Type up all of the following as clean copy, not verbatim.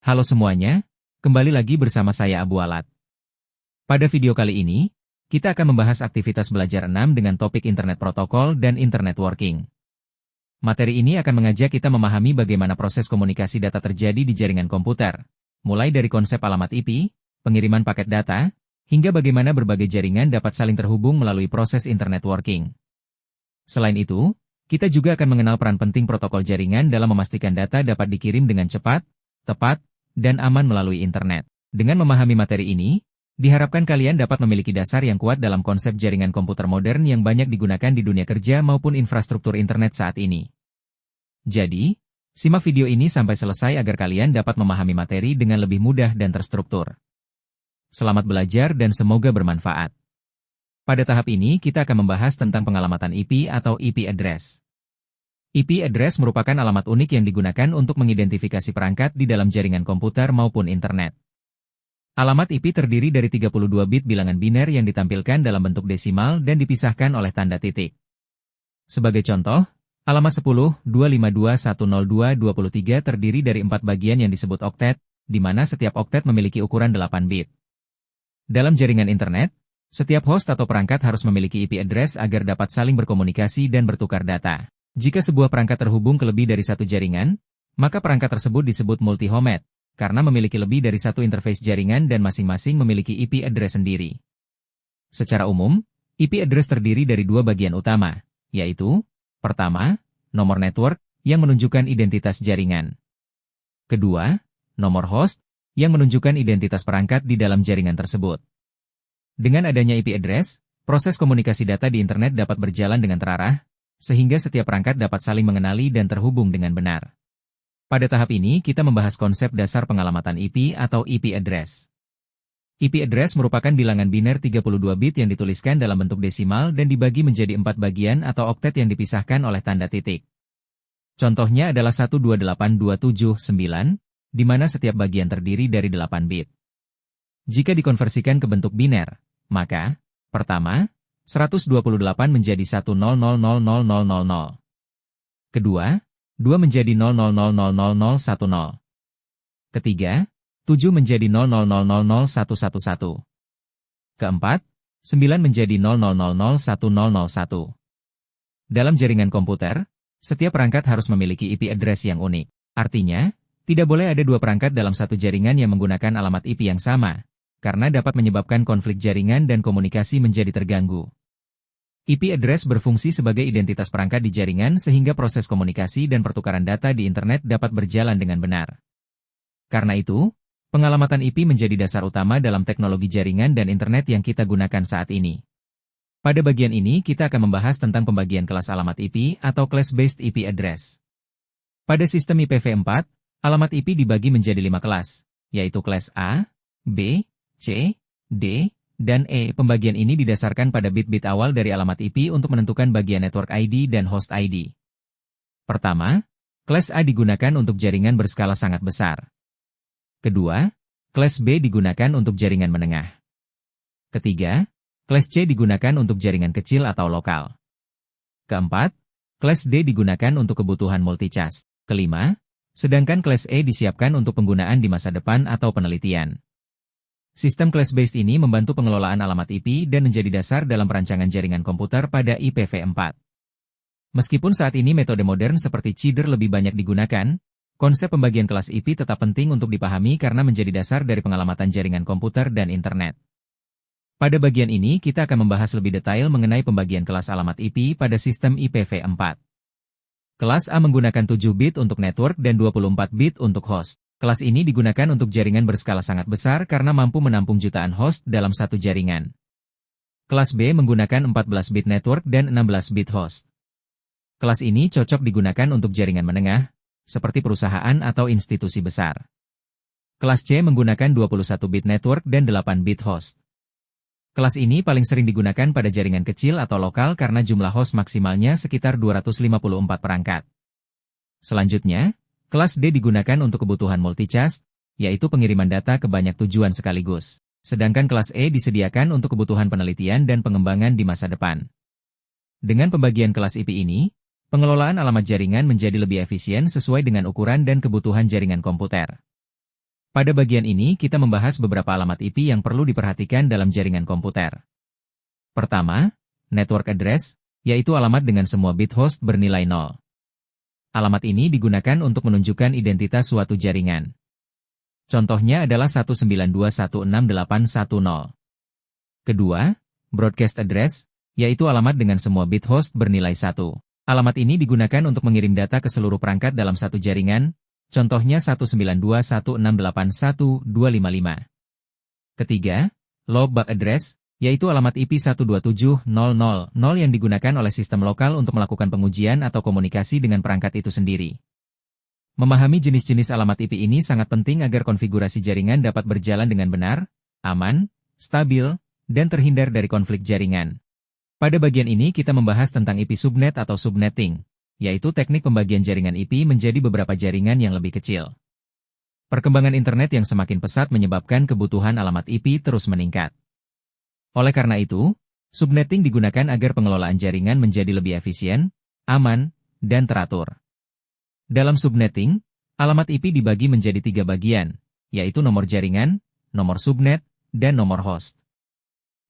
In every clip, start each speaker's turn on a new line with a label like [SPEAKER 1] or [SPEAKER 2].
[SPEAKER 1] Halo semuanya, kembali lagi bersama saya Abu Alat. Pada video kali ini, kita akan membahas aktivitas belajar 6 dengan topik Internet Protokol dan Internet Working. Materi ini akan mengajak kita memahami bagaimana proses komunikasi data terjadi di jaringan komputer, mulai dari konsep alamat IP, pengiriman paket data, hingga bagaimana berbagai jaringan dapat saling terhubung melalui proses Internet Working. Selain itu, kita juga akan mengenal peran penting protokol jaringan dalam memastikan data dapat dikirim dengan cepat, tepat, dan aman melalui internet. Dengan memahami materi ini, diharapkan kalian dapat memiliki dasar yang kuat dalam konsep jaringan komputer modern yang banyak digunakan di dunia kerja maupun infrastruktur internet saat ini. Jadi, simak video ini sampai selesai agar kalian dapat memahami materi dengan lebih mudah dan terstruktur. Selamat belajar dan semoga bermanfaat. Pada tahap ini kita akan membahas tentang pengalamatan IP atau IP address. IP address merupakan alamat unik yang digunakan untuk mengidentifikasi perangkat di dalam jaringan komputer maupun internet. Alamat IP terdiri dari 32 bit bilangan biner yang ditampilkan dalam bentuk desimal dan dipisahkan oleh tanda titik. Sebagai contoh, alamat 10.252.102.23 terdiri dari 4 bagian yang disebut oktet, di mana setiap oktet memiliki ukuran 8 bit. Dalam jaringan internet, setiap host atau perangkat harus memiliki IP address agar dapat saling berkomunikasi dan bertukar data. Jika sebuah perangkat terhubung ke lebih dari satu jaringan, maka perangkat tersebut disebut multi-homed, karena memiliki lebih dari satu interface jaringan dan masing-masing memiliki IP address sendiri. Secara umum, IP address terdiri dari dua bagian utama, yaitu, pertama, nomor network, yang menunjukkan identitas jaringan. Kedua, nomor host, yang menunjukkan identitas perangkat di dalam jaringan tersebut. Dengan adanya IP address, proses komunikasi data di internet dapat berjalan dengan terarah, sehingga setiap perangkat dapat saling mengenali dan terhubung dengan benar. Pada tahap ini kita membahas konsep dasar pengalamatan IP atau IP address. IP address merupakan bilangan biner 32 bit yang dituliskan dalam bentuk desimal dan dibagi menjadi 4 bagian atau oktet yang dipisahkan oleh tanda titik. Contohnya adalah 128279, di mana setiap bagian terdiri dari 8 bit. Jika dikonversikan ke bentuk biner, maka, pertama, 128 menjadi 1000000. Kedua, 2 menjadi 000010. Ketiga, 7 menjadi 00000111. Keempat, 9 menjadi 00001001. Dalam jaringan komputer, setiap perangkat harus memiliki IP address yang unik. Artinya, tidak boleh ada dua perangkat dalam satu jaringan yang menggunakan alamat IP yang sama, karena dapat menyebabkan konflik jaringan dan komunikasi menjadi terganggu. IP address berfungsi sebagai identitas perangkat di jaringan sehingga proses komunikasi dan pertukaran data di internet dapat berjalan dengan benar. Karena itu, pengalamatan IP menjadi dasar utama dalam teknologi jaringan dan internet yang kita gunakan saat ini. Pada bagian ini kita akan membahas tentang pembagian kelas alamat IP atau class-based IP address. Pada sistem IPv4, alamat IP dibagi menjadi 5 kelas, yaitu kelas A, B, C, D, dan E. Pembagian ini didasarkan pada bit-bit awal dari alamat IP untuk menentukan bagian network ID dan host ID. Pertama, kelas A digunakan untuk jaringan berskala sangat besar. Kedua, kelas B digunakan untuk jaringan menengah. Ketiga, kelas C digunakan untuk jaringan kecil atau lokal. Keempat, kelas D digunakan untuk kebutuhan multicast. Kelima, sedangkan kelas E disiapkan untuk penggunaan di masa depan atau penelitian. Sistem class-based ini membantu pengelolaan alamat IP dan menjadi dasar dalam perancangan jaringan komputer pada IPv4. Meskipun saat ini metode modern seperti CIDR lebih banyak digunakan, konsep pembagian kelas IP tetap penting untuk dipahami karena menjadi dasar dari pengalamatan jaringan komputer dan internet. Pada bagian ini kita akan membahas lebih detail mengenai pembagian kelas alamat IP pada sistem IPv4. Kelas A menggunakan 7 bit untuk network dan 24 bit untuk host. Kelas ini digunakan untuk jaringan berskala sangat besar karena mampu menampung jutaan host dalam satu jaringan. Kelas B menggunakan 14 bit network dan 16 bit host. Kelas ini cocok digunakan untuk jaringan menengah, seperti perusahaan atau institusi besar. Kelas C menggunakan 21 bit network dan 8 bit host. Kelas ini paling sering digunakan pada jaringan kecil atau lokal karena jumlah host maksimalnya sekitar 254 perangkat. Selanjutnya, kelas D digunakan untuk kebutuhan multicast, yaitu pengiriman data ke banyak tujuan sekaligus. Sedangkan kelas E disediakan untuk kebutuhan penelitian dan pengembangan di masa depan. Dengan pembagian kelas IP ini, pengelolaan alamat jaringan menjadi lebih efisien sesuai dengan ukuran dan kebutuhan jaringan komputer. Pada bagian ini kita membahas beberapa alamat IP yang perlu diperhatikan dalam jaringan komputer. Pertama, network address, yaitu alamat dengan semua bit host bernilai 0. Alamat ini digunakan untuk menunjukkan identitas suatu jaringan. Contohnya adalah 192.168.1.0. Kedua, broadcast address, yaitu alamat dengan semua bit host bernilai 1. Alamat ini digunakan untuk mengirim data ke seluruh perangkat dalam satu jaringan, contohnya 192.168.1.255. Ketiga, loopback address, yaitu alamat IP 127.0.0.0 yang digunakan oleh sistem lokal untuk melakukan pengujian atau komunikasi dengan perangkat itu sendiri. Memahami jenis-jenis alamat IP ini sangat penting agar konfigurasi jaringan dapat berjalan dengan benar, aman, stabil, dan terhindar dari konflik jaringan. Pada bagian ini kita membahas tentang IP subnet atau subnetting, yaitu teknik pembagian jaringan IP menjadi beberapa jaringan yang lebih kecil. Perkembangan internet yang semakin pesat menyebabkan kebutuhan alamat IP terus meningkat. Oleh karena itu, subnetting digunakan agar pengelolaan jaringan menjadi lebih efisien, aman, dan teratur. Dalam subnetting, alamat IP dibagi menjadi 3 bagian, yaitu nomor jaringan, nomor subnet, dan nomor host.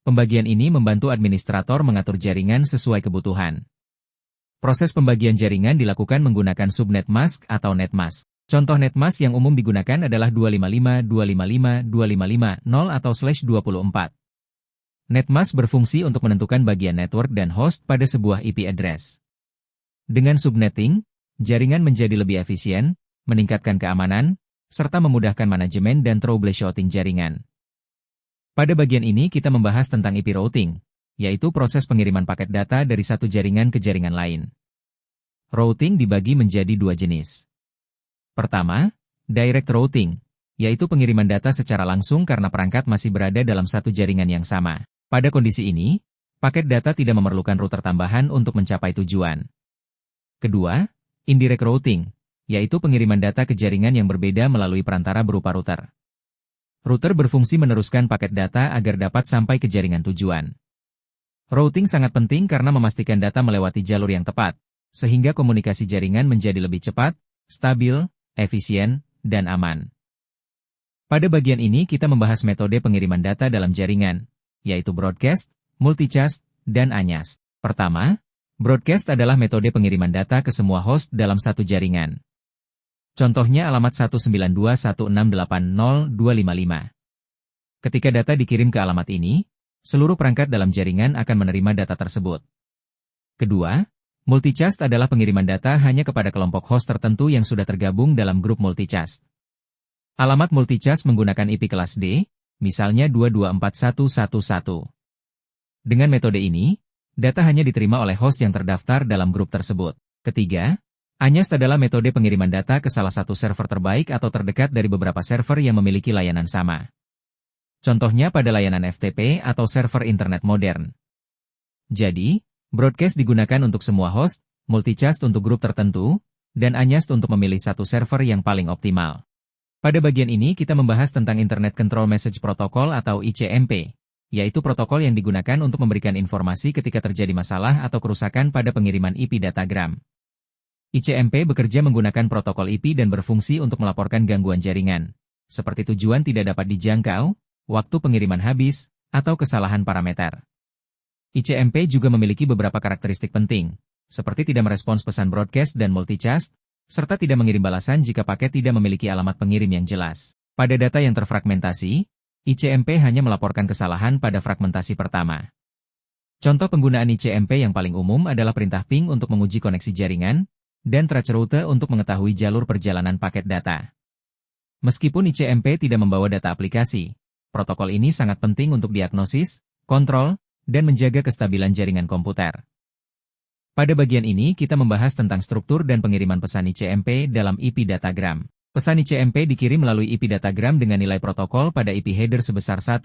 [SPEAKER 1] Pembagian ini membantu administrator mengatur jaringan sesuai kebutuhan. Proses pembagian jaringan dilakukan menggunakan subnet mask atau netmask. Contoh netmask yang umum digunakan adalah 255.255.255.0 atau /24. Netmask berfungsi untuk menentukan bagian network dan host pada sebuah IP address. Dengan subnetting, jaringan menjadi lebih efisien, meningkatkan keamanan, serta memudahkan manajemen dan troubleshooting jaringan. Pada bagian ini kita membahas tentang IP routing, yaitu proses pengiriman paket data dari satu jaringan ke jaringan lain. Routing dibagi menjadi 2 jenis. Pertama, direct routing, yaitu pengiriman data secara langsung karena perangkat masih berada dalam satu jaringan yang sama. Pada kondisi ini, paket data tidak memerlukan router tambahan untuk mencapai tujuan. Kedua, indirect routing, yaitu pengiriman data ke jaringan yang berbeda melalui perantara berupa router. Router berfungsi meneruskan paket data agar dapat sampai ke jaringan tujuan. Routing sangat penting karena memastikan data melewati jalur yang tepat, sehingga komunikasi jaringan menjadi lebih cepat, stabil, efisien, dan aman. Pada bagian ini kita membahas metode pengiriman data dalam jaringan, yaitu broadcast, multicast, dan anyast. Pertama, broadcast adalah metode pengiriman data ke semua host dalam satu jaringan. Contohnya alamat 192.168.0.255. Ketika data dikirim ke alamat ini, seluruh perangkat dalam jaringan akan menerima data tersebut. Kedua, multicast adalah pengiriman data hanya kepada kelompok host tertentu yang sudah tergabung dalam grup multicast. Alamat multicast menggunakan IP kelas D, misalnya 224111. Dengan metode ini, data hanya diterima oleh host yang terdaftar dalam grup tersebut. Ketiga, anyast adalah metode pengiriman data ke salah satu server terbaik atau terdekat dari beberapa server yang memiliki layanan sama. Contohnya pada layanan FTP atau server internet modern. Jadi, broadcast digunakan untuk semua host, multicast untuk grup tertentu, dan anyast untuk memilih satu server yang paling optimal. Pada bagian ini kita membahas tentang Internet Control Message Protocol atau ICMP, yaitu protokol yang digunakan untuk memberikan informasi ketika terjadi masalah atau kerusakan pada pengiriman IP datagram. ICMP bekerja menggunakan protokol IP dan berfungsi untuk melaporkan gangguan jaringan, seperti tujuan tidak dapat dijangkau, waktu pengiriman habis, atau kesalahan parameter. ICMP juga memiliki beberapa karakteristik penting, seperti tidak merespons pesan broadcast dan multicast, serta tidak mengirim balasan jika paket tidak memiliki alamat pengirim yang jelas. Pada data yang terfragmentasi, ICMP hanya melaporkan kesalahan pada fragmentasi pertama. Contoh penggunaan ICMP yang paling umum adalah perintah ping untuk menguji koneksi jaringan, dan traceroute untuk mengetahui jalur perjalanan paket data. Meskipun ICMP tidak membawa data aplikasi, protokol ini sangat penting untuk diagnosis, kontrol, dan menjaga kestabilan jaringan komputer. Pada bagian ini kita membahas tentang struktur dan pengiriman pesan ICMP dalam IP datagram. Pesan ICMP dikirim melalui IP datagram dengan nilai protokol pada IP header sebesar 1,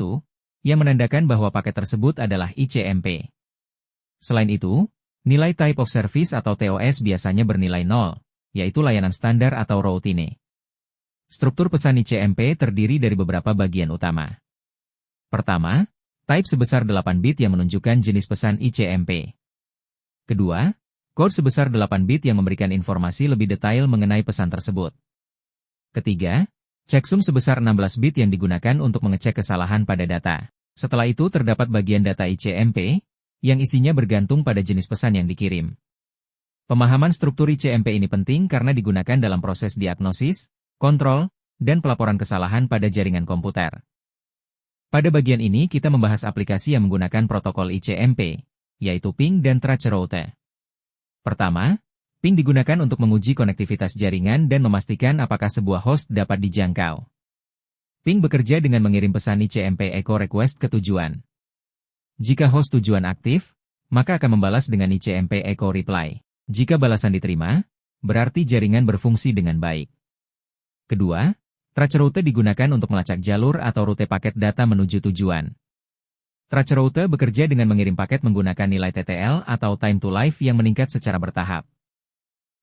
[SPEAKER 1] yang menandakan bahwa paket tersebut adalah ICMP. Selain itu, nilai Type of Service atau TOS biasanya bernilai 0, yaitu layanan standar atau routine. Struktur pesan ICMP terdiri dari beberapa bagian utama. Pertama, type sebesar 8 bit yang menunjukkan jenis pesan ICMP. Kedua, code sebesar 8 bit yang memberikan informasi lebih detail mengenai pesan tersebut. Ketiga, Checksum sebesar 16 bit yang digunakan untuk mengecek kesalahan pada data. Setelah itu terdapat bagian data ICMP, yang isinya bergantung pada jenis pesan yang dikirim. Pemahaman struktur ICMP ini penting karena digunakan dalam proses diagnosis, kontrol, dan pelaporan kesalahan pada jaringan komputer. Pada bagian ini kita membahas aplikasi yang menggunakan protokol ICMP, yaitu ping dan traceroute. Pertama, ping digunakan untuk menguji konektivitas jaringan dan memastikan apakah sebuah host dapat dijangkau. Ping bekerja dengan mengirim pesan ICMP echo request ke tujuan. Jika host tujuan aktif, maka akan membalas dengan ICMP echo reply. Jika balasan diterima, berarti jaringan berfungsi dengan baik. Kedua, traceroute digunakan untuk melacak jalur atau rute paket data menuju tujuan. Traceroute bekerja dengan mengirim paket menggunakan nilai TTL atau time to live yang meningkat secara bertahap.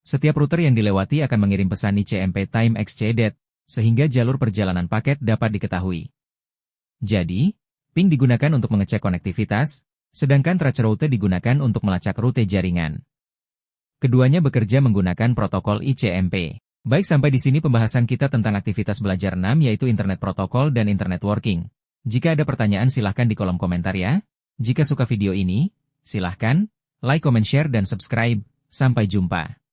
[SPEAKER 1] Setiap router yang dilewati akan mengirim pesan ICMP time exceeded, sehingga jalur perjalanan paket dapat diketahui. Jadi, ping digunakan untuk mengecek konektivitas, sedangkan traceroute digunakan untuk melacak rute jaringan. Keduanya bekerja menggunakan protokol ICMP. Baik, sampai di sini pembahasan kita tentang aktivitas belajar 6 yaitu Internet Protocol dan Internet Working. Jika ada pertanyaan silahkan di kolom komentar ya. Jika suka video ini, silahkan like, comment, share, dan subscribe. Sampai jumpa.